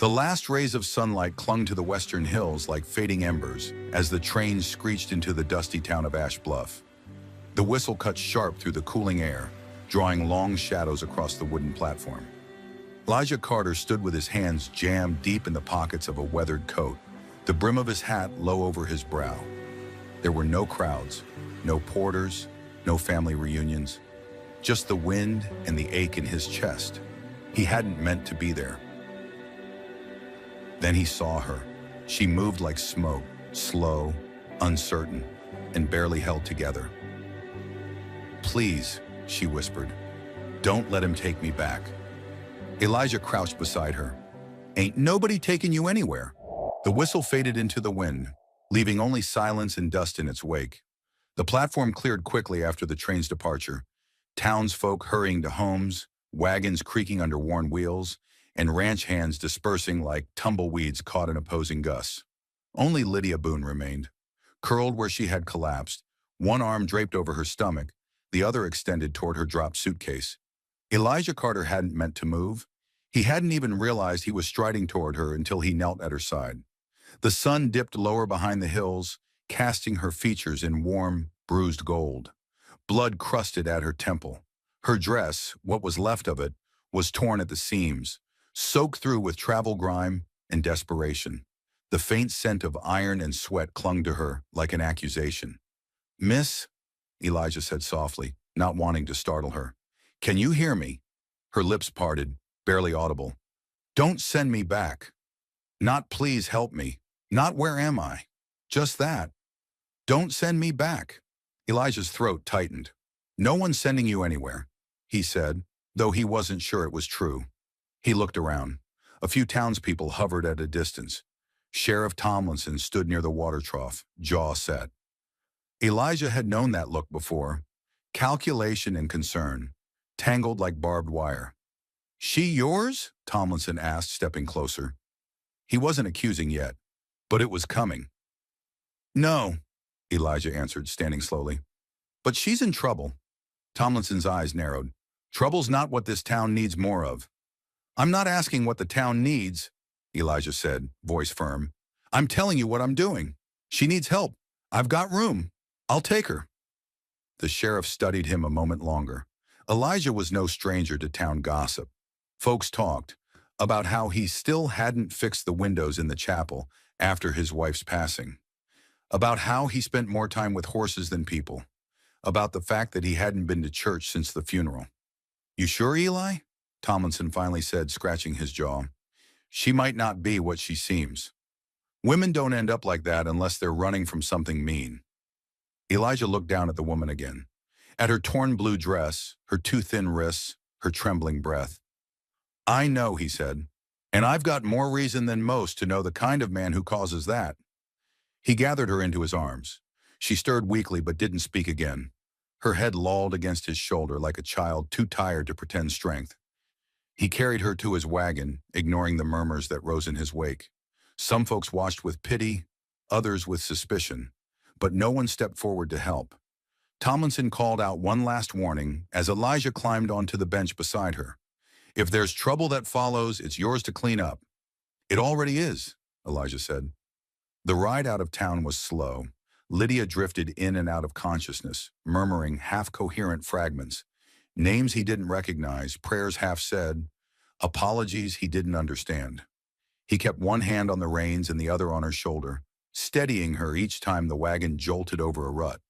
The last rays of sunlight clung to the western hills like fading embers as the train screeched into the dusty town of Ash Bluff. The whistle cut sharp through the cooling air, drawing long shadows across the wooden platform. Elijah Carter stood with his hands jammed deep in the pockets of a weathered coat, the brim of his hat low over his brow. There were no crowds, no porters, no family reunions, just the wind and the ache in his chest. He hadn't meant to be there. Then he saw her. She moved like smoke, slow, uncertain, and barely held together. "Please," she whispered, "don't let him take me back." Elijah crouched beside her. "Ain't nobody taking you anywhere." The whistle faded into the wind, leaving only silence and dust in its wake. The platform cleared quickly after the train's departure, townsfolk hurrying to homes, wagons creaking under worn wheels, and ranch hands dispersing like tumbleweeds caught in opposing gusts. Only Lydia Boone remained, curled where she had collapsed, one arm draped over her stomach, the other extended toward her dropped suitcase. Elijah Carter hadn't meant to move. He hadn't even realized he was striding toward her until he knelt at her side. The sun dipped lower behind the hills, casting her features in warm, bruised gold. Blood crusted at her temple. Her dress, what was left of it, was torn at the seams, soaked through with travel grime and desperation. The faint scent of iron and sweat clung to her like an accusation. "Miss," Elijah said softly, not wanting to startle her, "can you hear me?" Her lips parted, barely audible. "Don't send me back. Not please help me. Not where am I. Just that. Don't send me back." Elijah's throat tightened. "No one's sending you anywhere," he said, though he wasn't sure it was true. He looked around. A few townspeople hovered at a distance. Sheriff Tomlinson stood near the water trough, jaw set. Elijah had known that look before. Calculation and concern, tangled like barbed wire. "She yours?" Tomlinson asked, stepping closer. He wasn't accusing yet, but it was coming. "No," Elijah answered, standing slowly. "But she's in trouble." Tomlinson's eyes narrowed. "Trouble's not what this town needs more of." "I'm not asking what the town needs," Elijah said, voice firm. "I'm telling you what I'm doing. She needs help. I've got room. I'll take her." The sheriff studied him a moment longer. Elijah was no stranger to town gossip. Folks talked about how he still hadn't fixed the windows in the chapel after his wife's passing, about how he spent more time with horses than people, about the fact that he hadn't been to church since the funeral. "You sure, Eli?" Tomlinson finally said, scratching his jaw. "She might not be what she seems. Women don't end up like that unless they're running from something mean." Elijah looked down at the woman again, at her torn blue dress, her too thin wrists, her trembling breath. "I know," he said, "and I've got more reason than most to know the kind of man who causes that." He gathered her into his arms. She stirred weakly but didn't speak again. Her head lolled against his shoulder like a child too tired to pretend strength. He carried her to his wagon, ignoring the murmurs that rose in his wake. Some folks watched with pity, others with suspicion, but no one stepped forward to help. Tomlinson called out one last warning as Elijah climbed onto the bench beside her. "If there's trouble that follows, it's yours to clean up." "It already is," Elijah said. The ride out of town was slow. Lydia drifted in and out of consciousness, murmuring half-coherent fragments. Names he didn't recognize, prayers half said, apologies he didn't understand. He kept one hand on the reins and the other on her shoulder, steadying her each time the wagon jolted over a rut.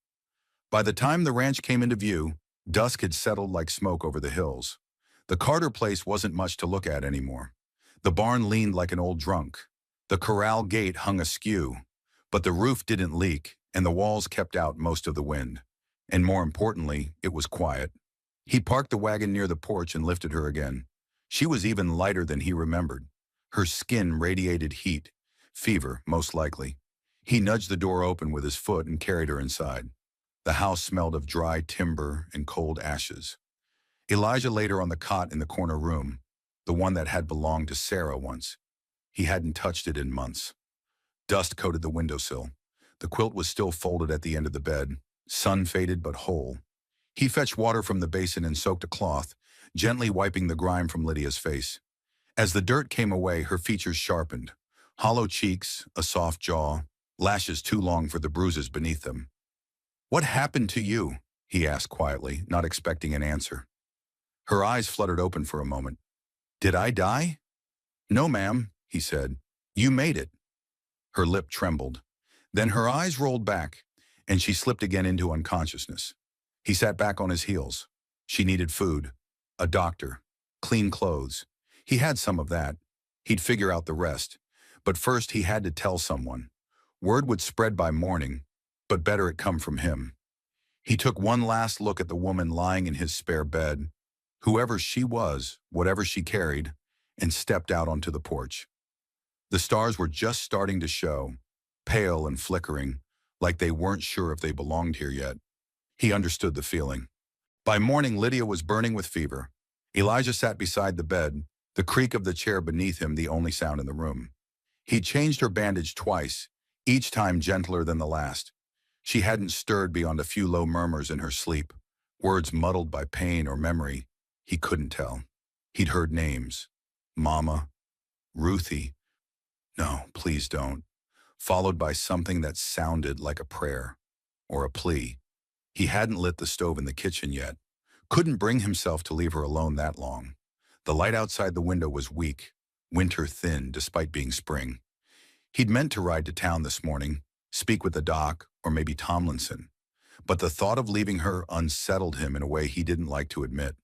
By the time the ranch came into view, dusk had settled like smoke over the hills. The Carter place wasn't much to look at anymore. The barn leaned like an old drunk. The corral gate hung askew, but the roof didn't leak, and the walls kept out most of the wind. And more importantly, it was quiet. He parked the wagon near the porch and lifted her again. She was even lighter than he remembered. Her skin radiated heat, fever, most likely. He nudged the door open with his foot and carried her inside. The house smelled of dry timber and cold ashes. Elijah laid her on the cot in the corner room, the one that had belonged to Sarah once. He hadn't touched it in months. Dust coated the windowsill. The quilt was still folded at the end of the bed, sun-faded but whole. He fetched water from the basin and soaked a cloth, gently wiping the grime from Lydia's face. As the dirt came away, her features sharpened. Hollow cheeks, a soft jaw, lashes too long for the bruises beneath them. "What happened to you?" he asked quietly, not expecting an answer. Her eyes fluttered open for a moment. "Did I die?" "No, ma'am," he said. "You made it." Her lip trembled. Then her eyes rolled back, and she slipped again into unconsciousness. He sat back on his heels. She needed food, a doctor, clean clothes. He had some of that. He'd figure out the rest. But first he had to tell someone. Word would spread by morning, but better it come from him. He took one last look at the woman lying in his spare bed, whoever she was, whatever she carried, and stepped out onto the porch. The stars were just starting to show, pale and flickering, like they weren't sure if they belonged here yet. He understood the feeling. By morning, Lydia was burning with fever. Elijah sat beside the bed, the creak of the chair beneath him the only sound in the room. He changed her bandage twice, each time gentler than the last. She hadn't stirred beyond a few low murmurs in her sleep, words muddled by pain or memory. He couldn't tell. He'd heard names. Mama, Ruthie. No, please don't. Followed by something that sounded like a prayer or a plea. He hadn't lit the stove in the kitchen yet. Couldn't bring himself to leave her alone that long. The light outside the window was weak, winter thin despite being spring. He'd meant to ride to town this morning, speak with the doc or maybe Tomlinson, but the thought of leaving her unsettled him in a way he didn't like to admit.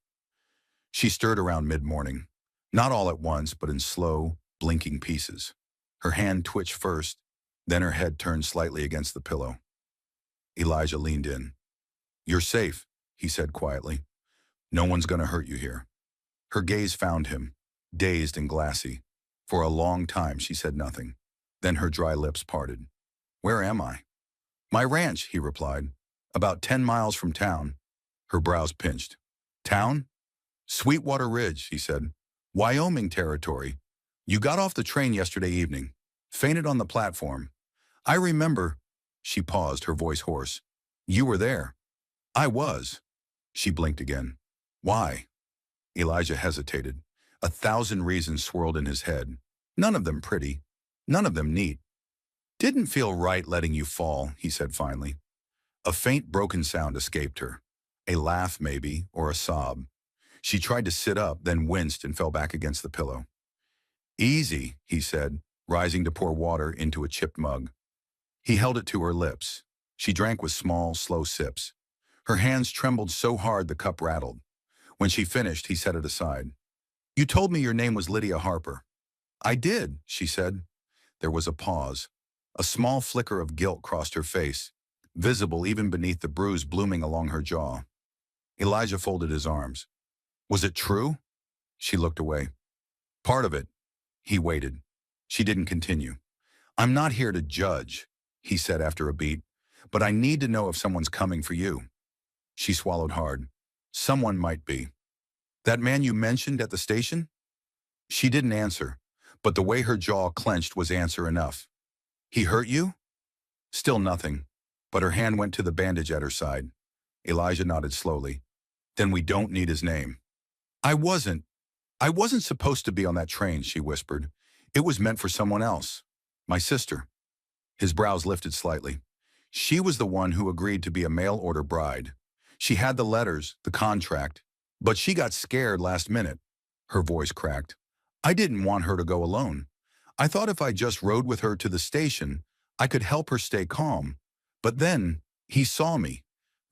She stirred around mid-morning, not all at once, but in slow, blinking pieces. Her hand twitched first, then her head turned slightly against the pillow. Elijah leaned in. "You're safe," he said quietly. "No one's going to hurt you here." Her gaze found him, dazed and glassy. For a long time she said nothing. Then her dry lips parted. "Where am I?" "My ranch," he replied. "About 10 miles from town." Her brows pinched. "Town?" "Sweetwater Ridge," he said. "Wyoming territory. You got off the train yesterday evening. Fainted on the platform. I remember." She paused, her voice hoarse. "You were there." "I was." She blinked again. "Why?" Elijah hesitated. 1,000 reasons swirled in his head. None of them pretty. None of them neat. "Didn't feel right letting you fall," he said finally. A faint broken sound escaped her. A laugh maybe, or a sob. She tried to sit up, then winced and fell back against the pillow. "Easy," he said, rising to pour water into a chipped mug. He held it to her lips. She drank with small, slow sips. Her hands trembled so hard the cup rattled. When she finished, he set it aside. "You told me your name was Lydia Harper." "I did," she said. There was a pause. A small flicker of guilt crossed her face, visible even beneath the bruise blooming along her jaw. Elijah folded his arms. "Was it true?" She looked away. "Part of it." He waited. She didn't continue. "I'm not here to judge," he said after a beat, "but I need to know if someone's coming for you." She swallowed hard. "Someone might be." "That man you mentioned at the station?" She didn't answer, but the way her jaw clenched was answer enough. "He hurt you?" Still nothing, but her hand went to the bandage at her side. Elijah nodded slowly. "Then we don't need his name." I wasn't supposed to be on that train," she whispered. "It was meant for someone else. My sister." His brows lifted slightly. She was the one who agreed to be a mail-order bride. She had the letters, the contract, but she got scared last minute. Her voice cracked. "I didn't want her to go alone. I thought if I just rode with her to the station, I could help her stay calm. But then, he saw me,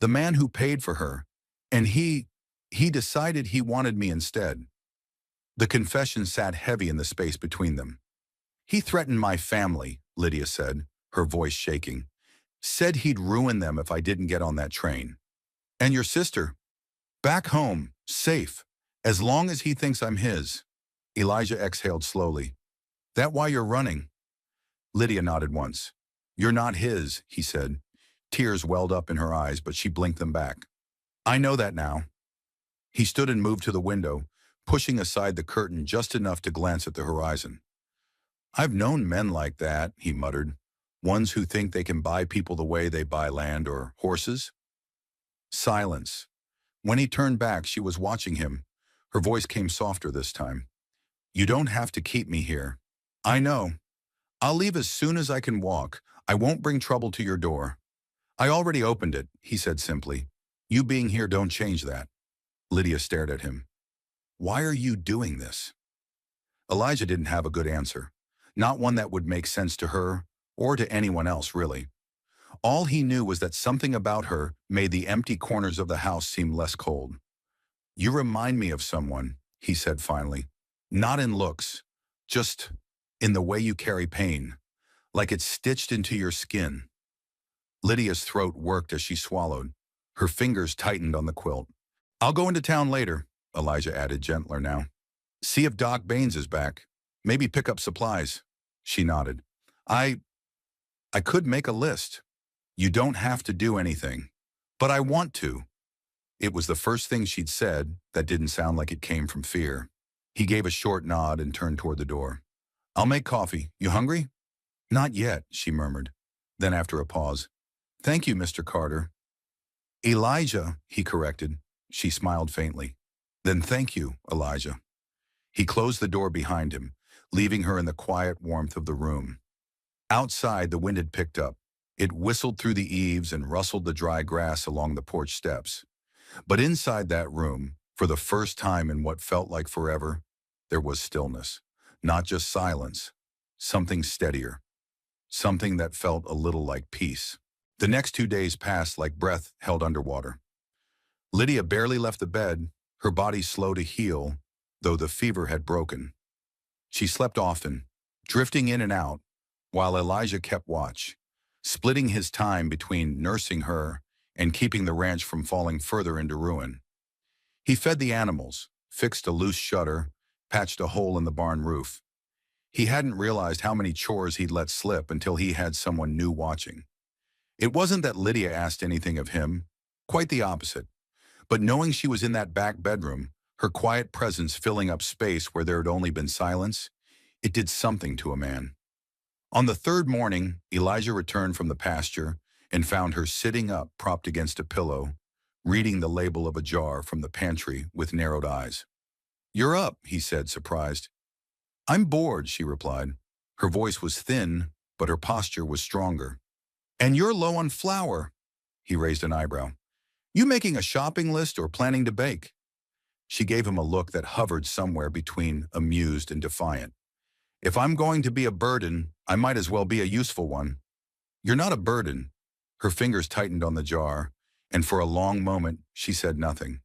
the man who paid for her, and he decided he wanted me instead." The confession sat heavy in the space between them. "He threatened my family," Lydia said, her voice shaking. "Said he'd ruin them if I didn't get on that train. And your sister? Back home, safe, as long as he thinks I'm his." Elijah exhaled slowly. "That why you're running?" Lydia nodded once. "You're not his," he said. Tears welled up in her eyes, but she blinked them back. "I know that now." He stood and moved to the window, pushing aside the curtain just enough to glance at the horizon. "I've known men like that," he muttered. "Ones who think they can buy people the way they buy land or horses." Silence. When he turned back, she was watching him. Her voice came softer this time. You don't have to keep me here. I know. I'll leave as soon as I can walk. I won't bring trouble to your door. I already opened it, he said simply. You being here don't change that. Lydia stared at him. Why are you doing this? Elijah didn't have a good answer. Not one that would make sense to her, or to anyone else, really. All he knew was that something about her made the empty corners of the house seem less cold. You remind me of someone, he said finally. Not in looks, just in the way you carry pain, like it's stitched into your skin. Lydia's throat worked as she swallowed. Her fingers tightened on the quilt. I'll go into town later, Elijah added, gentler now. See if Doc Baines is back. Maybe pick up supplies. She nodded. I could make a list. You don't have to do anything. But I want to. It was the first thing she'd said that didn't sound like it came from fear. He gave a short nod and turned toward the door. I'll make coffee. You hungry? Not yet, she murmured. Then after a pause, thank you, Mr. Carter. Elijah, he corrected. She smiled faintly. Then thank you, Elijah. He closed the door behind him, leaving her in the quiet warmth of the room. Outside, the wind had picked up. It whistled through the eaves and rustled the dry grass along the porch steps. But inside that room, for the first time in what felt like forever, there was stillness. Not just silence, something steadier. Something that felt a little like peace. The next 2 days passed like breath held underwater. Lydia barely left the bed, her body slow to heal, though the fever had broken. She slept often, drifting in and out, while Elijah kept watch, splitting his time between nursing her and keeping the ranch from falling further into ruin. He fed the animals, fixed a loose shutter, patched a hole in the barn roof. He hadn't realized how many chores he'd let slip until he had someone new watching. It wasn't that Lydia asked anything of him, quite the opposite. But knowing she was in that back bedroom, her quiet presence filling up space where there had only been silence, it did something to a man. On the third morning, Elijah returned from the pasture and found her sitting up, propped against a pillow, reading the label of a jar from the pantry with narrowed eyes. You're up, he said, surprised. I'm bored, she replied. Her voice was thin, but her posture was stronger. And you're low on flour, he raised an eyebrow. You making a shopping list or planning to bake? She gave him a look that hovered somewhere between amused and defiant. If I'm going to be a burden, I might as well be a useful one. You're not a burden. Her fingers tightened on the jar, and for a long moment she said nothing.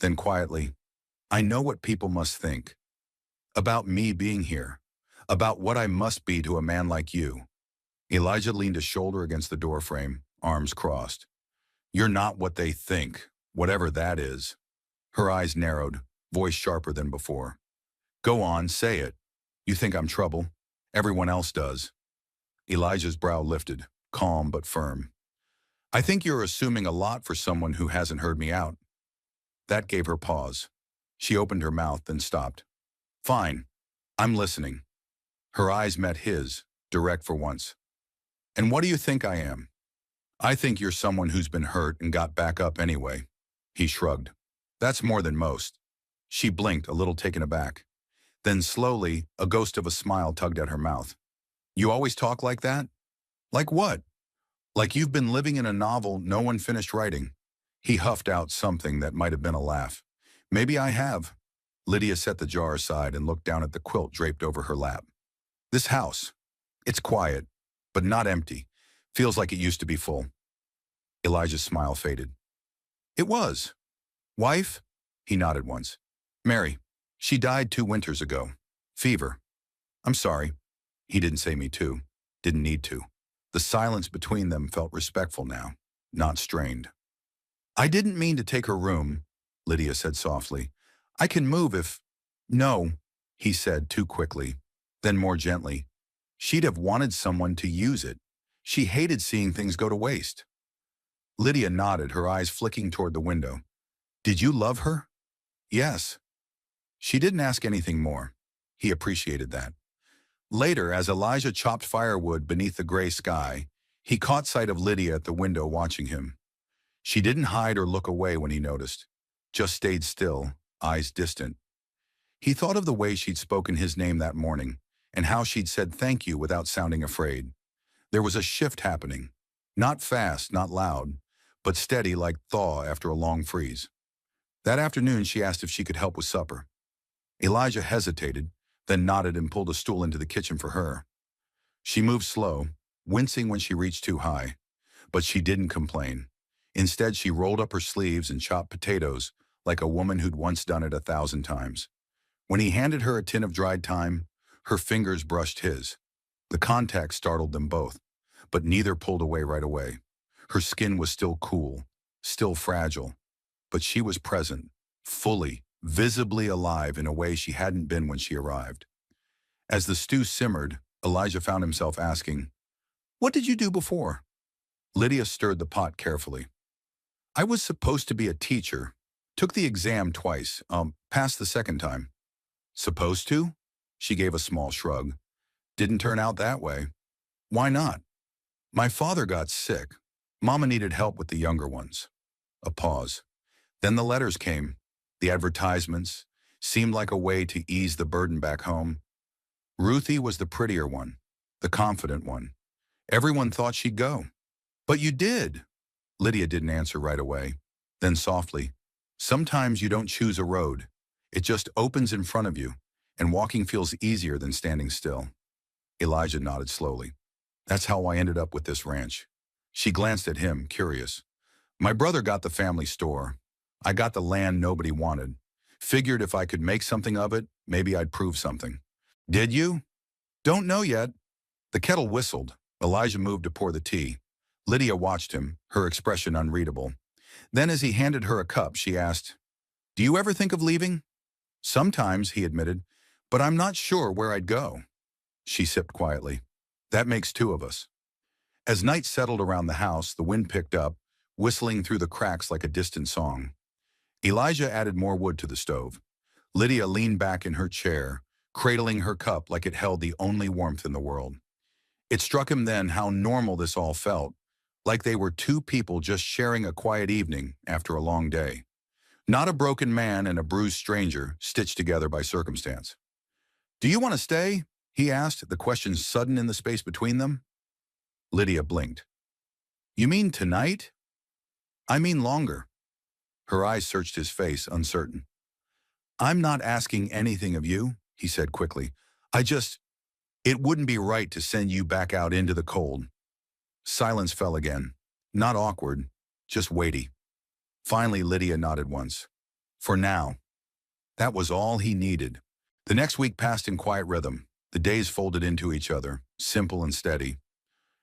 Then quietly, I know what people must think. About me being here. About what I must be to a man like you. Elijah leaned a shoulder against the doorframe, arms crossed. You're not what they think, whatever that is. Her eyes narrowed, voice sharper than before. Go on, say it. You think I'm trouble. Everyone else does. Elijah's brow lifted, calm but firm. I think you're assuming a lot for someone who hasn't heard me out. That gave her pause. She opened her mouth, then stopped. Fine. I'm listening. Her eyes met his, direct for once. And what do you think I am? I think you're someone who's been hurt and got back up anyway. He shrugged. That's more than most. She blinked, a little taken aback. Then slowly, a ghost of a smile tugged at her mouth. You always talk like that? Like what? Like you've been living in a novel no one finished writing. He huffed out something that might have been a laugh. Maybe I have. Lydia set the jar aside and looked down at the quilt draped over her lap. This house. It's quiet, but not empty. Feels like it used to be full. Elijah's smile faded. It was. Wife? He nodded once. Mary. She died 2 winters ago. Fever. I'm sorry. He didn't say me too. Didn't need to. The silence between them felt respectful now, not strained. I didn't mean to take her room, Lydia said softly. I can move if... No, he said too quickly. Then more gently. She'd have wanted someone to use it. She hated seeing things go to waste. Lydia nodded, her eyes flicking toward the window. Did you love her? Yes. She didn't ask anything more. He appreciated that. Later, as Elijah chopped firewood beneath the gray sky, he caught sight of Lydia at the window watching him. She didn't hide or look away when he noticed, just stayed still, eyes distant. He thought of the way she'd spoken his name that morning, and how she'd said thank you without sounding afraid. There was a shift happening. Not fast, not loud, but steady like thaw after a long freeze. That afternoon, she asked if she could help with supper. Elijah hesitated, then nodded and pulled a stool into the kitchen for her. She moved slow, wincing when she reached too high, but she didn't complain. Instead, she rolled up her sleeves and chopped potatoes like a woman who'd once done it 1,000 times. When he handed her a tin of dried thyme, her fingers brushed his. The contact startled them both, but neither pulled away right away. Her skin was still cool, still fragile, but she was present, fully, visibly alive in a way she hadn't been when she arrived. As the stew simmered, Elijah found himself asking, "What did you do before?" Lydia stirred the pot carefully. "I was supposed to be a teacher. Took the exam twice, passed the second time." "Supposed to?" She gave a small shrug. "Didn't turn out that way." "Why not?" "My father got sick. Mama needed help with the younger ones." A pause. Then the letters came. The advertisements seemed like a way to ease the burden back home. Ruthie was the prettier one, the confident one. Everyone thought she'd go. "But you did." Lydia didn't answer right away. Then softly, "Sometimes you don't choose a road. It just opens in front of you, and walking feels easier than standing still." Elijah nodded slowly. "That's how I ended up with this ranch." She glanced at him, curious. "My brother got the family store. I got the land nobody wanted. Figured if I could make something of it, maybe I'd prove something." "Did you?" "Don't know yet." The kettle whistled. Elijah moved to pour the tea. Lydia watched him, her expression unreadable. Then as he handed her a cup, she asked, "Do you ever think of leaving?" "Sometimes," he admitted, "but I'm not sure where I'd go." She sipped quietly. "That makes two of us." As night settled around the house, the wind picked up, whistling through the cracks like a distant song. Elijah added more wood to the stove. Lydia leaned back in her chair, cradling her cup like it held the only warmth in the world. It struck him then how normal this all felt, like they were two people just sharing a quiet evening after a long day. Not a broken man and a bruised stranger stitched together by circumstance. "Do you want to stay?" he asked, the question sudden in the space between them. Lydia blinked. "You mean tonight?" "I mean longer." Her eyes searched his face, uncertain. "I'm not asking anything of you," he said quickly. It wouldn't be right to send you back out into the cold." Silence fell again. Not awkward, just weighty. Finally, Lydia nodded once. For now. That was all he needed. The next week passed in quiet rhythm. The days folded into each other, simple and steady.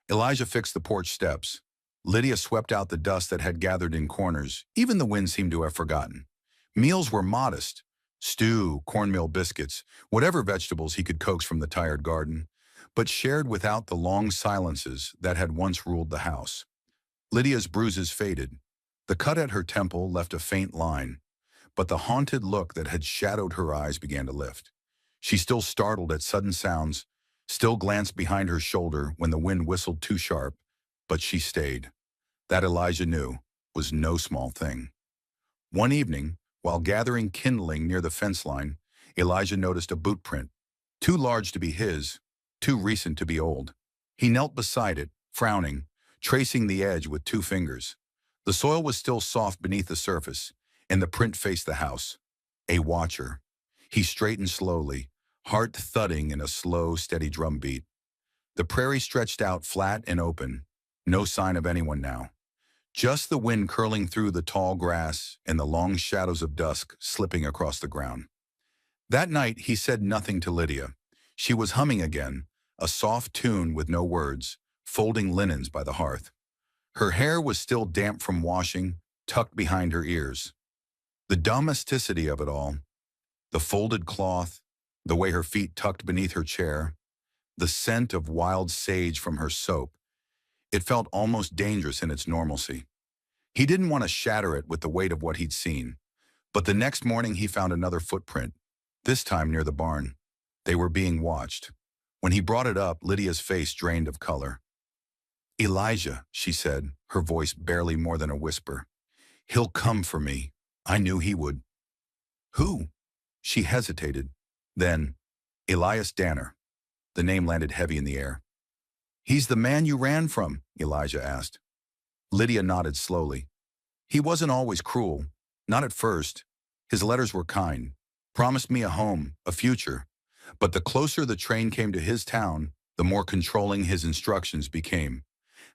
Elijah fixed the porch steps. Lydia swept out the dust that had gathered in corners. Even the wind seemed to have forgotten. Meals were modest. Stew, cornmeal biscuits, whatever vegetables he could coax from the tired garden, but shared without the long silences that had once ruled the house. Lydia's bruises faded. The cut at her temple left a faint line, but the haunted look that had shadowed her eyes began to lift. She still startled at sudden sounds, still glanced behind her shoulder when the wind whistled too sharp, but she stayed. That, Elijah knew, was no small thing. One evening, while gathering kindling near the fence line, Elijah noticed a boot print, too large to be his, too recent to be old. He knelt beside it, frowning, tracing the edge with 2 fingers. The soil was still soft beneath the surface, and the print faced the house. A watcher. He straightened slowly, heart thudding in a slow, steady drumbeat. The prairie stretched out flat and open, no sign of anyone now. Just the wind curling through the tall grass and the long shadows of dusk slipping across the ground. That night, he said nothing to Lydia. She was humming again, a soft tune with no words, folding linens by the hearth. Her hair was still damp from washing, tucked behind her ears. The domesticity of it all, the folded cloth, the way her feet tucked beneath her chair, the scent of wild sage from her soap, it felt almost dangerous in its normalcy. He didn't want to shatter it with the weight of what he'd seen, but the next morning he found another footprint, this time near the barn. They were being watched. When he brought it up, Lydia's face drained of color. "Elijah," she said, her voice barely more than a whisper. "He'll come for me. I knew he would." "Who?" She hesitated. Then, Elias Danner. The name landed heavy in the air. He's the man you ran from, Elijah asked. Lydia nodded slowly. He wasn't always cruel. Not at first. His letters were kind. Promised me a home, a future. But the closer the train came to his town, the more controlling his instructions became.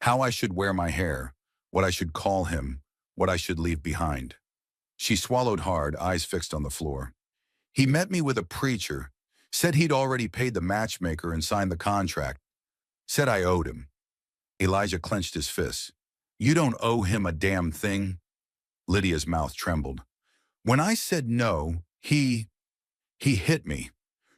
How I should wear my hair, what I should call him, what I should leave behind. She swallowed hard, eyes fixed on the floor. He met me with a preacher, said he'd already paid the matchmaker and signed the contract. Said I owed him. Elijah clenched his fists. You don't owe him a damn thing. Lydia's mouth trembled. When I said no, he hit me,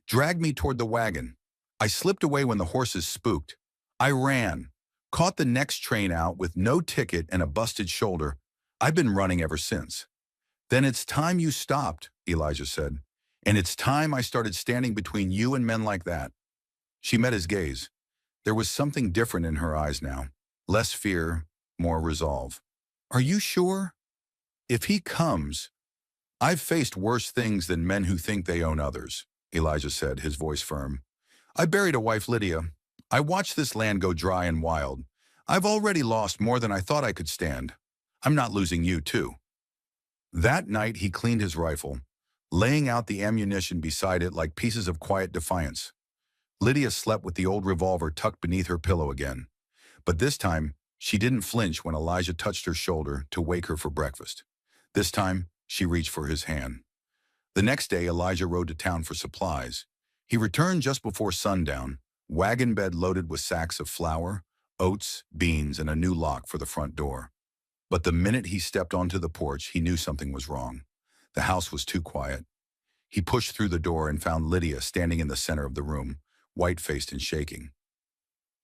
dragged me toward the wagon. I slipped away when the horses spooked. I ran, caught the next train out with no ticket and a busted shoulder. I've been running ever since. Then it's time you stopped, Elijah said. And it's time I started standing between you and men like that. She met his gaze. There was something different in her eyes now. Less fear, more resolve. Are you sure? If he comes, I've faced worse things than men who think they own others, Elijah said, his voice firm. I buried a wife, Lydia. I watched this land go dry and wild. I've already lost more than I thought I could stand. I'm not losing you, too. That night, he cleaned his rifle, laying out the ammunition beside it like pieces of quiet defiance. Lydia slept with the old revolver tucked beneath her pillow again. But this time, she didn't flinch when Elijah touched her shoulder to wake her for breakfast. This time, she reached for his hand. The next day, Elijah rode to town for supplies. He returned just before sundown, wagon bed loaded with sacks of flour, oats, beans, and a new lock for the front door. But the minute he stepped onto the porch, he knew something was wrong. The house was too quiet. He pushed through the door and found Lydia standing in the center of the room, white-faced and shaking.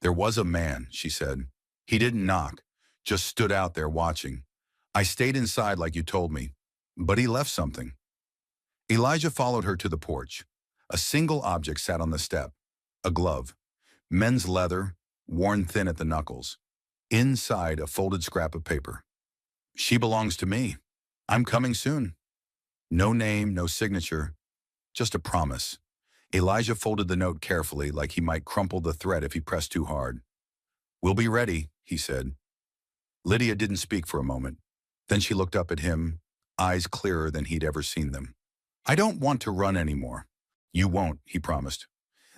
There was a man, she said. He didn't knock, just stood out there watching. I stayed inside like you told me, but he left something. Elijah followed her to the porch. A single object sat on the step, a glove, men's leather, worn thin at the knuckles. Inside, a folded scrap of paper. She belongs to me. I'm coming soon. No name, no signature, just a promise. Elijah folded the note carefully, like he might crumple the thread if he pressed too hard. We'll be ready, he said. Lydia didn't speak for a moment. Then she looked up at him, eyes clearer than he'd ever seen them. I don't want to run anymore. You won't, he promised.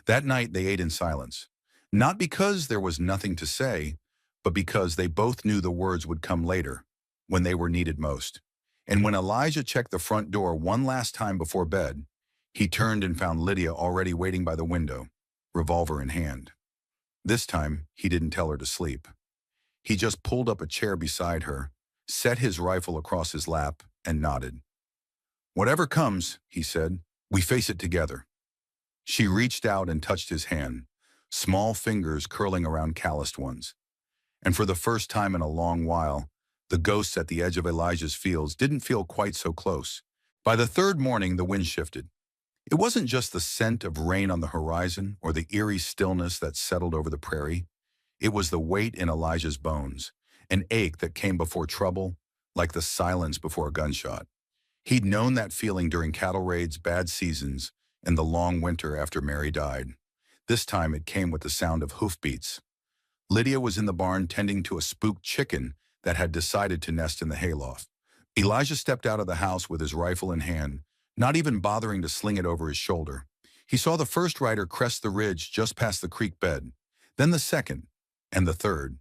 That night they ate in silence. Not because there was nothing to say, but because they both knew the words would come later, when they were needed most. And when Elijah checked the front door one last time before bed, he turned and found Lydia already waiting by the window, revolver in hand. This time, he didn't tell her to sleep. He just pulled up a chair beside her, set his rifle across his lap, and nodded. Whatever comes, he said, we face it together. She reached out and touched his hand, small fingers curling around calloused ones. And for the first time in a long while, the ghosts at the edge of Elijah's fields didn't feel quite so close. By the third morning, the wind shifted. It wasn't just the scent of rain on the horizon or the eerie stillness that settled over the prairie. It was the weight in Elijah's bones, an ache that came before trouble, like the silence before a gunshot. He'd known that feeling during cattle raids, bad seasons, and the long winter after Mary died. This time it came with the sound of hoofbeats. Lydia was in the barn tending to a spooked chicken that had decided to nest in the hayloft. Elijah stepped out of the house with his rifle in hand, not even bothering to sling it over his shoulder. He saw the first rider crest the ridge just past the creek bed, then the second, and the third.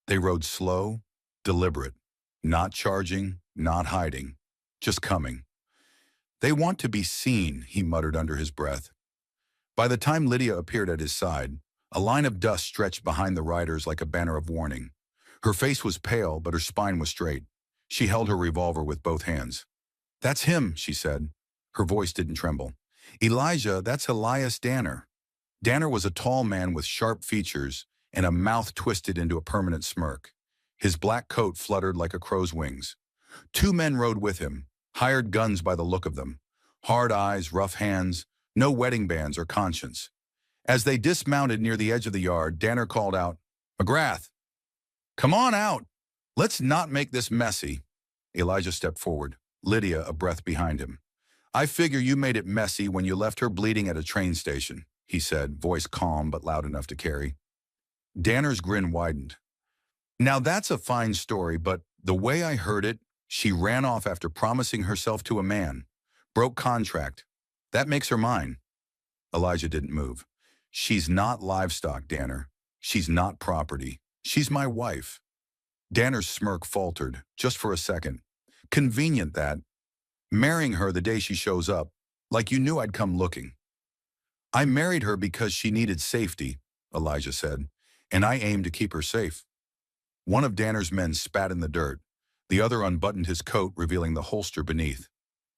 They rode slow, deliberate, not charging, not hiding, just coming. They want to be seen, he muttered under his breath. By the time Lydia appeared at his side, a line of dust stretched behind the riders like a banner of warning. Her face was pale, but her spine was straight. She held her revolver with both hands. That's him, she said. Her voice didn't tremble. Elijah, that's Elias Danner. Danner was a tall man with sharp features and a mouth twisted into a permanent smirk. His black coat fluttered like a crow's wings. 2 men rode with him, hired guns by the look of them. Hard eyes, rough hands, no wedding bands or conscience. As they dismounted near the edge of the yard, Danner called out, McGrath, come on out. Let's not make this messy. Elijah stepped forward, Lydia a breath behind him. I figure you made it messy when you left her bleeding at a train station, he said, voice calm but loud enough to carry. Danner's grin widened. Now that's a fine story, but the way I heard it, she ran off after promising herself to a man. Broke contract. That makes her mine. Elijah didn't move. She's not livestock, Danner. She's not property. She's my wife. Danner's smirk faltered, just for a second. Convenient that. Marrying her the day she shows up, like you knew I'd come looking. I married her because she needed safety, Elijah said, and I aim to keep her safe. One of Danner's men spat in the dirt. The other unbuttoned his coat, revealing the holster beneath.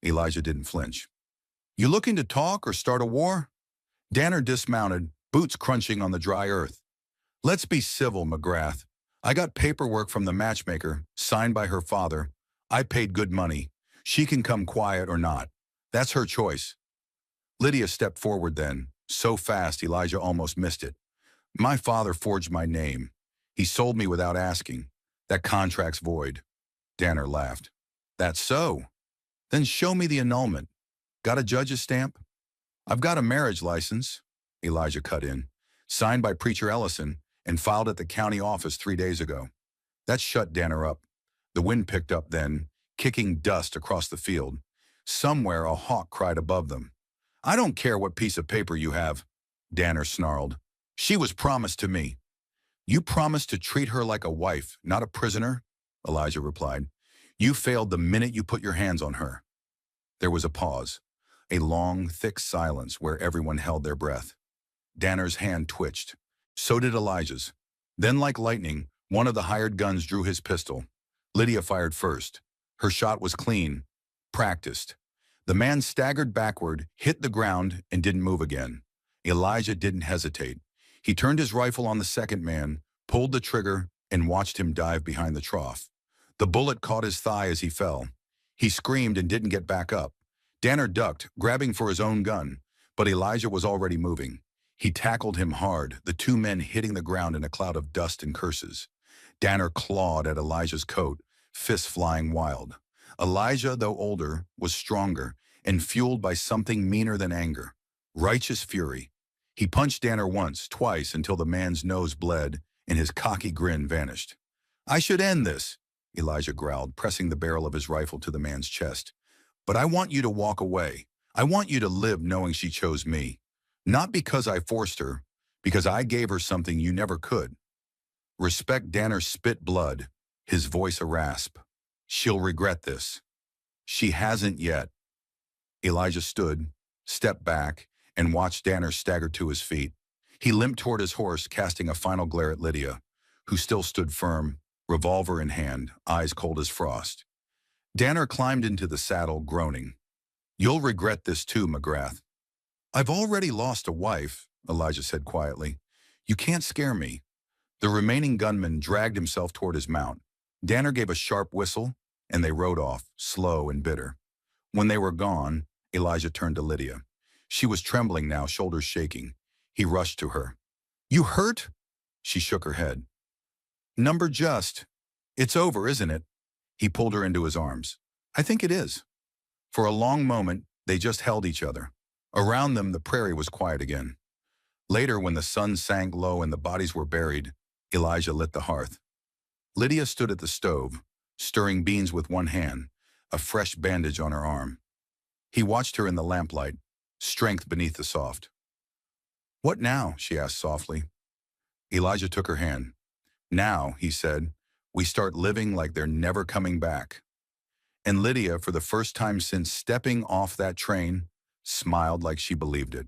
Elijah didn't flinch. You looking to talk or start a war? Danner dismounted, boots crunching on the dry earth. Let's be civil, McGrath. I got paperwork from the matchmaker, signed by her father. I paid good money. She can come quiet or not. That's her choice. Lydia stepped forward then, so fast Elijah almost missed it. My father forged my name. He sold me without asking. That contract's void. Danner laughed. That's so. Then show me the annulment. Got a judge's stamp? I've got a marriage license, Elijah cut in, signed by Preacher Ellison and filed at the county office 3 days ago. That shut Danner up. The wind picked up then, kicking dust across the field. Somewhere a hawk cried above them. I don't care what piece of paper you have, Danner snarled. She was promised to me. You promised to treat her like a wife, not a prisoner, Elijah replied. You failed the minute you put your hands on her. There was a pause, a long, thick silence where everyone held their breath. Danner's hand twitched. So did Elijah's. Then, like lightning, one of the hired guns drew his pistol. Lydia fired first. Her shot was clean, practiced. The man staggered backward, hit the ground, and didn't move again. Elijah didn't hesitate. He turned his rifle on the second man, pulled the trigger, and watched him dive behind the trough. The bullet caught his thigh as he fell. He screamed and didn't get back up. Danner ducked, grabbing for his own gun, but Elijah was already moving. He tackled him hard, the two men hitting the ground in a cloud of dust and curses. Danner clawed at Elijah's coat, fists flying wild. Elijah, though older, was stronger and fueled by something meaner than anger, righteous fury. He punched Danner once, twice, until the man's nose bled and his cocky grin vanished. I should end this, Elijah growled, pressing the barrel of his rifle to the man's chest. But I want you to walk away. I want you to live knowing she chose me. Not because I forced her, because I gave her something you never could. Respect Danner spit blood, his voice a rasp. She'll regret this. She hasn't yet. Elijah stood, stepped back, and watched Danner stagger to his feet. He limped toward his horse, casting a final glare at Lydia, who still stood firm, revolver in hand, eyes cold as frost. Danner climbed into the saddle, groaning. You'll regret this too, McGrath. I've already lost a wife, Elijah said quietly. You can't scare me. The remaining gunman dragged himself toward his mount. Danner gave a sharp whistle, and they rode off, slow and bitter. When they were gone, Elijah turned to Lydia. She was trembling now, shoulders shaking. He rushed to her. You hurt? She shook her head. Number just. It's over, isn't it? He pulled her into his arms. I think it is. For a long moment, they just held each other. Around them, the prairie was quiet again. Later, when the sun sank low and the bodies were buried, Elijah lit the hearth. Lydia stood at the stove, stirring beans with one hand, a fresh bandage on her arm. He watched her in the lamplight, strength beneath the soft. What now? She asked softly. Elijah took her hand. Now, he said, we start living like they're never coming back. And Lydia, for the first time since stepping off that train, smiled like she believed it.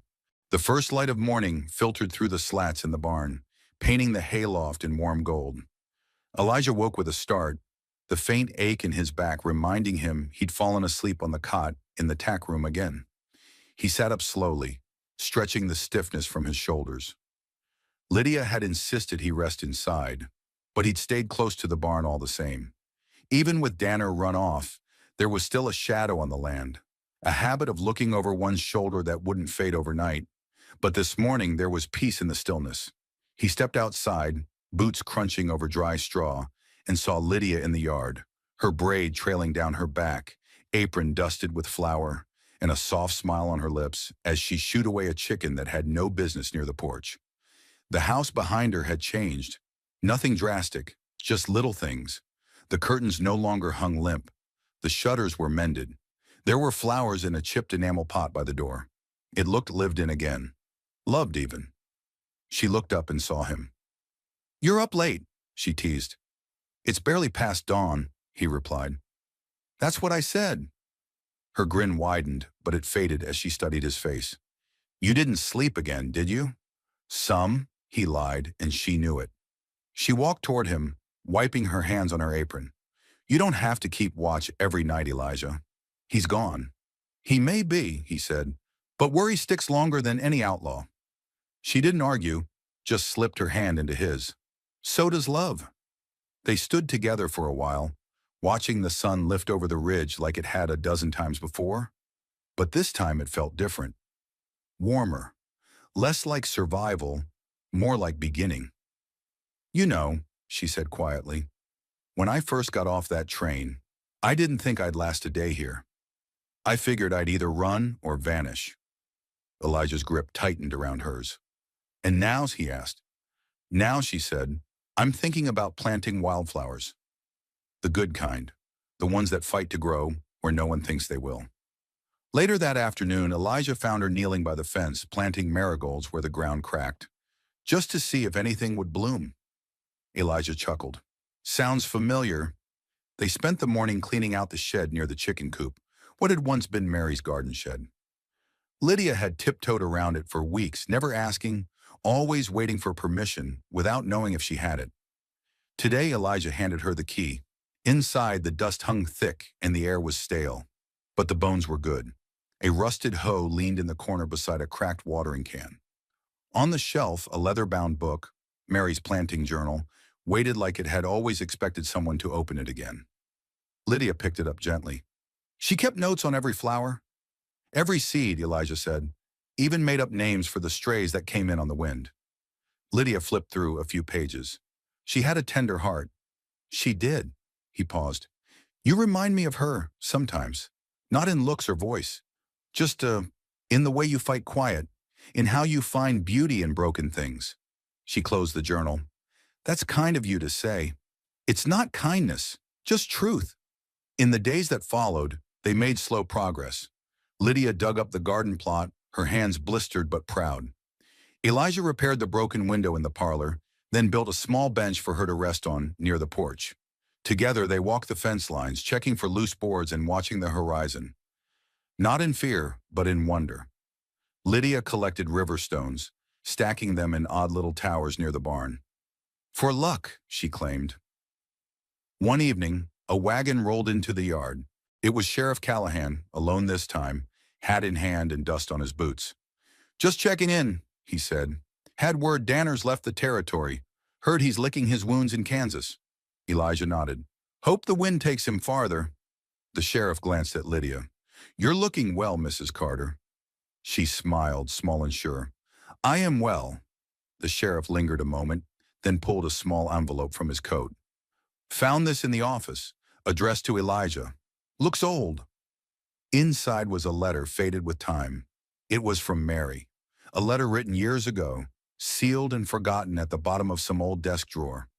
The first light of morning filtered through the slats in the barn, painting the hayloft in warm gold. Elijah woke with a start, the faint ache in his back reminding him he'd fallen asleep on the cot in the tack room again. He sat up slowly, stretching the stiffness from his shoulders. Lydia had insisted he rest inside, but he'd stayed close to the barn all the same. Even with Danner run off, there was still a shadow on the land, a habit of looking over one's shoulder that wouldn't fade overnight. But this morning there was peace in the stillness. He stepped outside, boots crunching over dry straw, and saw Lydia in the yard, her braid trailing down her back, apron dusted with flour, and a soft smile on her lips as she shooed away a chicken that had no business near the porch. The house behind her had changed. Nothing drastic, just little things. The curtains no longer hung limp. The shutters were mended. There were flowers in a chipped enamel pot by the door. It looked lived in again. Loved even. She looked up and saw him. "You're up late," she teased. "It's barely past dawn," he replied. "That's what I said." Her grin widened, but it faded as she studied his face. "You didn't sleep again, did you?" "Some," he lied, and she knew it. She walked toward him, wiping her hands on her apron. "You don't have to keep watch every night, Elijah. He's gone." "He may be," he said, "but worry sticks longer than any outlaw." She didn't argue, just slipped her hand into his. "So does love." They stood together for a while, watching the sun lift over the ridge like it had a dozen times before. But this time it felt different. Warmer. Less like survival, more like beginning. "You know," she said quietly, "when I first got off that train, I didn't think I'd last a day here. I figured I'd either run or vanish." Elijah's grip tightened around hers. "And now?" he asked. "Now," she said, "I'm thinking about planting wildflowers. The good kind. The ones that fight to grow where no one thinks they will." Later that afternoon, Elijah found her kneeling by the fence, planting marigolds where the ground cracked, just to see if anything would bloom. Elijah chuckled. "Sounds familiar." They spent the morning cleaning out the shed near the chicken coop, what had once been Mary's garden shed. Lydia had tiptoed around it for weeks, never asking, always waiting for permission, without knowing if she had it. Today, Elijah handed her the key. Inside, the dust hung thick and the air was stale. But the bones were good. A rusted hoe leaned in the corner beside a cracked watering can. On the shelf, a leather-bound book, Mary's planting journal, waited like it had always expected someone to open it again. Lydia picked it up gently. "She kept notes on every flower." "Every seed," Elijah said, "even made up names for the strays that came in on the wind." Lydia flipped through a few pages. She had a tender heart. "She did." He paused. "You remind me of her, sometimes. Not in looks or voice. Just, in the way you fight quiet, in how you find beauty in broken things." She closed the journal. "That's kind of you to say. It's not kindness, just truth." In the days that followed, they made slow progress. Lydia dug up the garden plot, her hands blistered but proud. Elijah repaired the broken window in the parlor, then built a small bench for her to rest on near the porch. Together, they walked the fence lines, checking for loose boards and watching the horizon. Not in fear, but in wonder. Lydia collected river stones, stacking them in odd little towers near the barn. "For luck," she claimed. One evening, a wagon rolled into the yard. It was Sheriff Callahan, alone this time, hat in hand and dust on his boots. "Just checking in," he said. "Had word Danner's left the territory. Heard he's licking his wounds in Kansas." Elijah nodded. "Hope the wind takes him farther." The sheriff glanced at Lydia. "You're looking well, Mrs. Carter." She smiled, small and sure. "I am well." The sheriff lingered a moment, then pulled a small envelope from his coat. "Found this in the office, addressed to Elijah. Looks old." Inside was a letter faded with time. It was from Mary. A letter written years ago, sealed and forgotten at the bottom of some old desk drawer.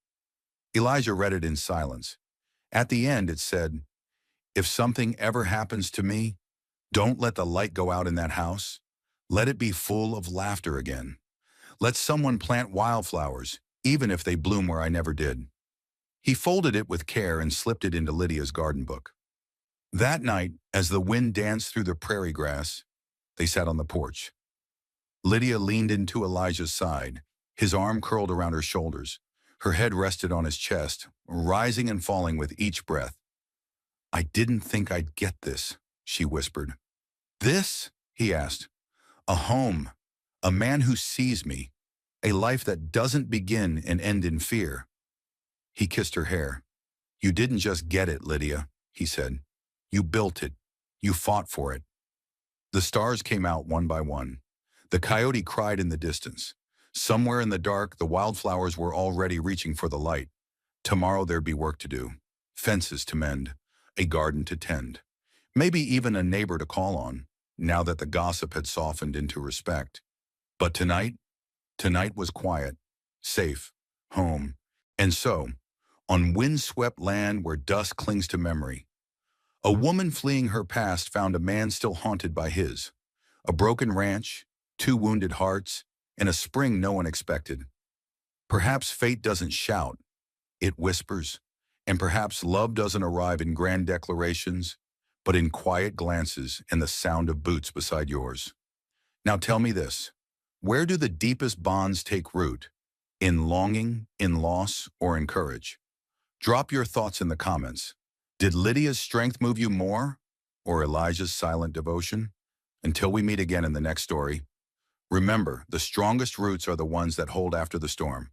Elijah read it in silence. At the end it said, "If something ever happens to me, don't let the light go out in that house. Let it be full of laughter again. Let someone plant wildflowers, even if they bloom where I never did." He folded it with care and slipped it into Lydia's garden book. That night, as the wind danced through the prairie grass, they sat on the porch. Lydia leaned into Elijah's side, his arm curled around her shoulders. Her head rested on his chest, rising and falling with each breath. "I didn't think I'd get this," she whispered. "This?" he asked. "A home, a man who sees me, a life that doesn't begin and end in fear." He kissed her hair. "You didn't just get it, Lydia," he said. "You built it. You fought for it." The stars came out one by one. The coyote cried in the distance. Somewhere in the dark, the wildflowers were already reaching for the light. Tomorrow there'd be work to do, fences to mend, a garden to tend, maybe even a neighbor to call on. now that the gossip had softened into respect. But tonight was quiet, safe, home. And so, on windswept land where dust clings to memory, a woman fleeing her past found a man still haunted by his. A broken ranch, two wounded hearts, and a spring no one expected. Perhaps fate doesn't shout, it whispers. And perhaps love doesn't arrive in grand declarations, but in quiet glances and the sound of boots beside yours. Now tell me this, where do the deepest bonds take root? In longing, in loss, or in courage? Drop your thoughts in the comments. Did Lydia's strength move you more, or Elijah's silent devotion? Until we meet again in the next story, remember, the strongest roots are the ones that hold after the storm.